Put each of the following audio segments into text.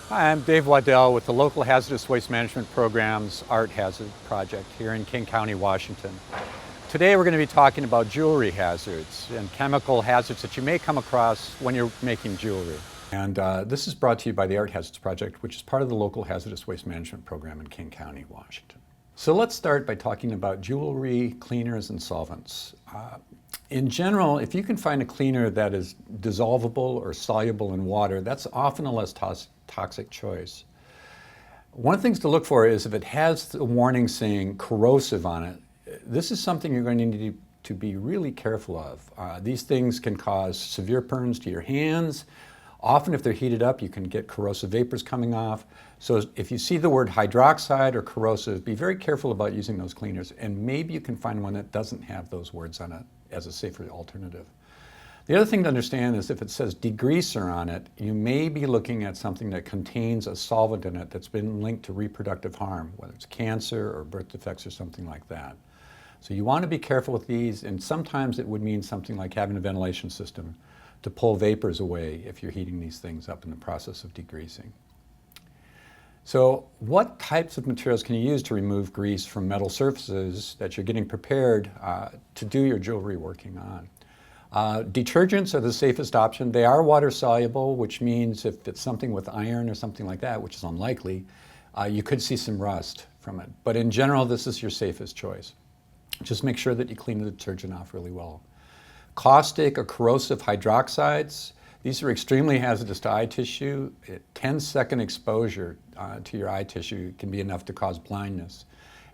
Hi, I'm Dave Waddell with the local hazardous waste management program's Art Hazard Project here in King County, Washington. Today we're going to be talking about jewelry hazards and chemical hazards that you may come across when you're making jewelry. And this is brought to you by the Art Hazards Project, which is part of the local hazardous waste management program in King County, Washington. So let's start by talking about jewelry cleaners and solvents. In general, if you can find a cleaner that is dissolvable or soluble in water, that's often a less toxic choice. One of the things to look for is if it has the warning saying corrosive on it. This is something you're going to need to be really careful of. These things can cause severe burns to your hands. Often if they're heated up, you can get corrosive vapors coming off. So if you see the word hydroxide or corrosive, be very careful about using those cleaners, and maybe you can find one that doesn't have those words on it as a safer alternative. The other thing to understand is if it says degreaser on it, you may be looking at something that contains a solvent in it that's been linked to reproductive harm, whether it's cancer or birth defects or something like that. So you want to be careful with these, and sometimes it would mean something like having a ventilation system to pull vapors away if you're heating these things up in the process of degreasing. So what types of materials can you use to remove grease from metal surfaces that you're getting prepared to do your jewelry working on? Detergents are the safest option. They are water soluble, which means if it's something with iron or something like that, which is unlikely, you could see some rust from it. But in general, this is your safest choice. Just make sure that you clean the detergent off really well. Caustic or corrosive hydroxides, these are extremely hazardous to eye tissue. 10-second exposure to your eye tissue can be enough to cause blindness,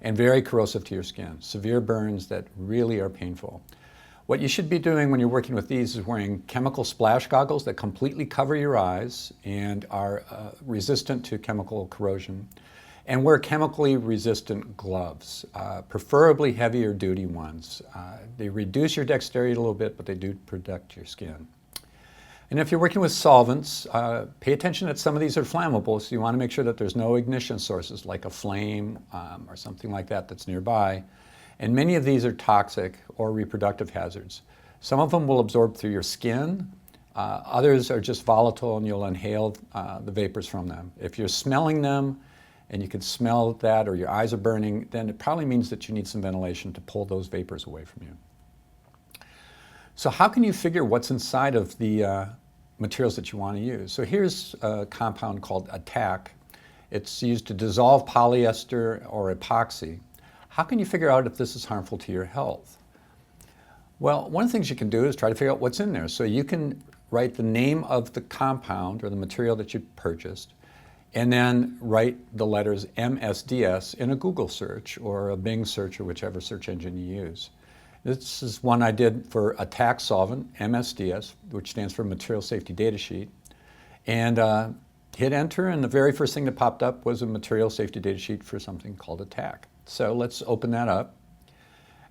and very corrosive to your skin. Severe burns that really are painful. What you should be doing when you're working with these is wearing chemical splash goggles that completely cover your eyes and are resistant to chemical corrosion. And wear chemically resistant gloves, preferably heavier duty ones. They reduce your dexterity a little bit, but they do protect your skin. And if you're working with solvents, pay attention that some of these are flammable, so you want to make sure that there's no ignition sources like a flame or something like that that's nearby. And many of these are toxic or reproductive hazards. Some of them will absorb through your skin. Others are just volatile and you'll inhale the vapors from them. If you're smelling them, and you can smell that, or your eyes are burning, then it probably means that you need some ventilation to pull those vapors away from you. So how can you figure what's inside of the materials that you want to use? So here's a compound called Attack. It's used to dissolve polyester or epoxy. How can you figure out if this is harmful to your health? Well, one of the things you can do is try to figure out what's in there. So you can write the name of the compound or the material that you purchased, and then write the letters MSDS in a Google search or a Bing search or whichever search engine you use. This is one I did for Attack Solvent, MSDS, which stands for Material Safety Data Sheet. And hit enter, and the very first thing that popped up was a material safety data sheet for something called Attack. So let's open that up.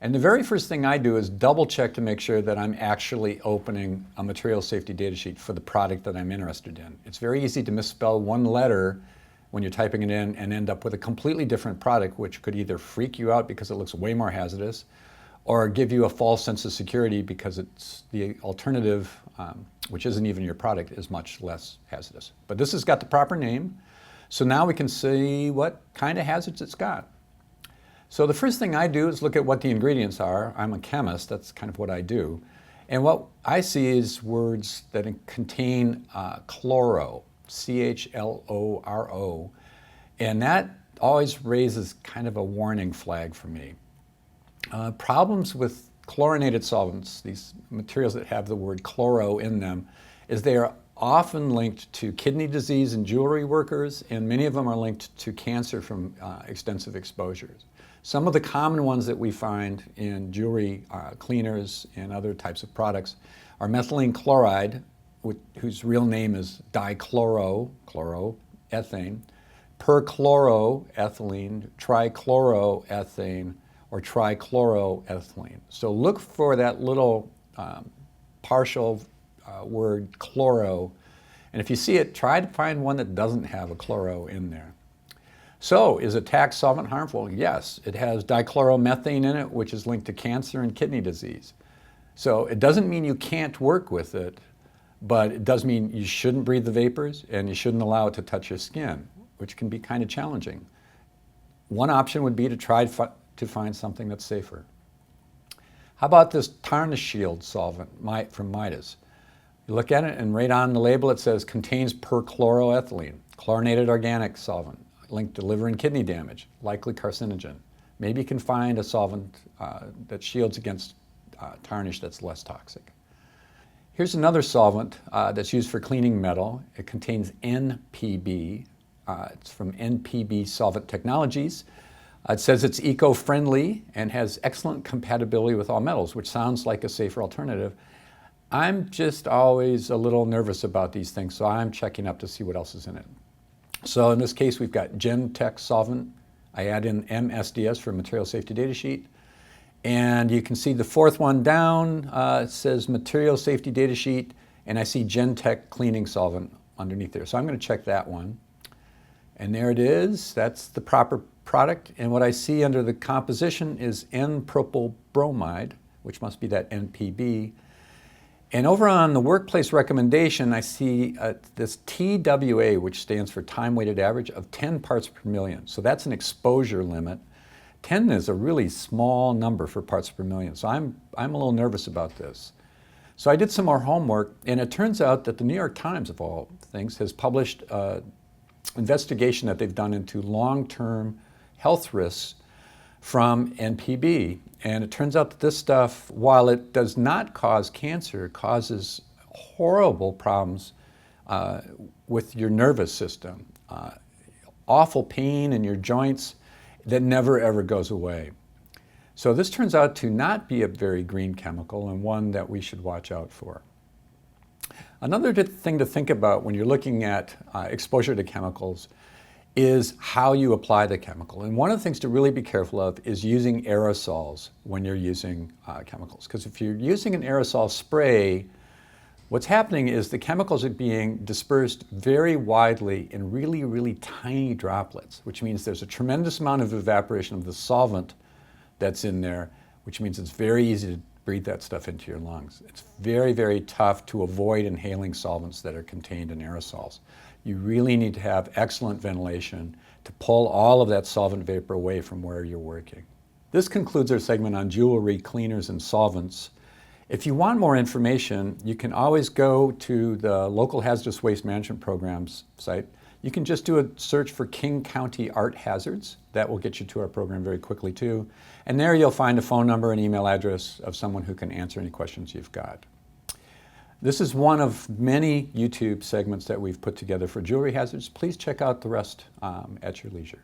And the very first thing I do is double check to make sure that I'm actually opening a material safety data sheet for the product that I'm interested in. It's very easy to misspell one letter when you're typing it in and end up with a completely different product, which could either freak you out because it looks way more hazardous, or give you a false sense of security because it's the alternative, which isn't even your product, is much less hazardous. But this has got the proper name, so now we can see what kind of hazards it's got. So the first thing I do is look at what the ingredients are. I'm a chemist, that's kind of what I do. And what I see is words that contain chloro, C-H-L-O-R-O. And that always raises kind of a warning flag for me. Problems with chlorinated solvents, these materials that have the word chloro in them, is they are often linked to kidney disease in jewelry workers, and many of them are linked to cancer from extensive exposures. Some of the common ones that we find in jewelry cleaners and other types of products are methylene chloride, whose real name is dichloroethane, perchloroethylene, trichloroethane, or trichloroethylene. So look for that little partial word chloro, and if you see it, try to find one that doesn't have a chloro in there. So, is Attack solvent harmful? Yes, it has dichloromethane in it, which is linked to cancer and kidney disease. So it doesn't mean you can't work with it, but it does mean you shouldn't breathe the vapors and you shouldn't allow it to touch your skin, which can be kind of challenging. One option would be to try to find something that's safer. How about this Tarnish shield solvent from Midas? You look at it and right on the label it says contains perchloroethylene, chlorinated organic solvent, linked to liver and kidney damage, likely carcinogen. Maybe you can find a solvent that shields against tarnish that's less toxic. Here's another solvent that's used for cleaning metal. It contains NPB. It's from NPB Solvent Technologies. It says it's eco-friendly and has excellent compatibility with all metals, which sounds like a safer alternative. I'm just always a little nervous about these things, so I'm checking up to see what else is in it. So in this case, we've got Gentex solvent. I add in MSDS for material safety data sheet. And you can see the fourth one down, it says material safety data sheet, and I see Gentex cleaning solvent underneath there. So I'm going to check that one. And there it is. That's the proper product. And what I see under the composition is N-propyl bromide, which must be that NPB. And over on the workplace recommendation, I see this TWA, which stands for time-weighted average, of 10 parts per million. So that's an exposure limit. 10 is a really small number for parts per million. So I'm a little nervous about this. So I did some more homework, and it turns out that the New York Times, of all things, has published an investigation that they've done into long-term health risks from NPB. And it turns out that this stuff, while it does not cause cancer, causes horrible problems with your nervous system. Awful pain in your joints that never ever goes away. So this turns out to not be a very green chemical and one that we should watch out for. Another thing to think about when you're looking at exposure to chemicals is how you apply the chemical. And one of the things to really be careful of is using aerosols when you're using chemicals. Because if you're using an aerosol spray, what's happening is the chemicals are being dispersed very widely in really, really tiny droplets, which means there's a tremendous amount of evaporation of the solvent that's in there, which means it's very easy to breathe that stuff into your lungs. It's very, very tough to avoid inhaling solvents that are contained in aerosols. You really need to have excellent ventilation to pull all of that solvent vapor away from where you're working. This concludes our segment on jewelry, cleaners, and solvents. If you want more information, you can always go to the local hazardous waste management programs site. You can just do a search for King County Art Hazards. That will get you to our program very quickly too. And there you'll find a phone number and email address of someone who can answer any questions you've got. This is one of many YouTube segments that we've put together for jewelry hazards. Please check out the rest at your leisure.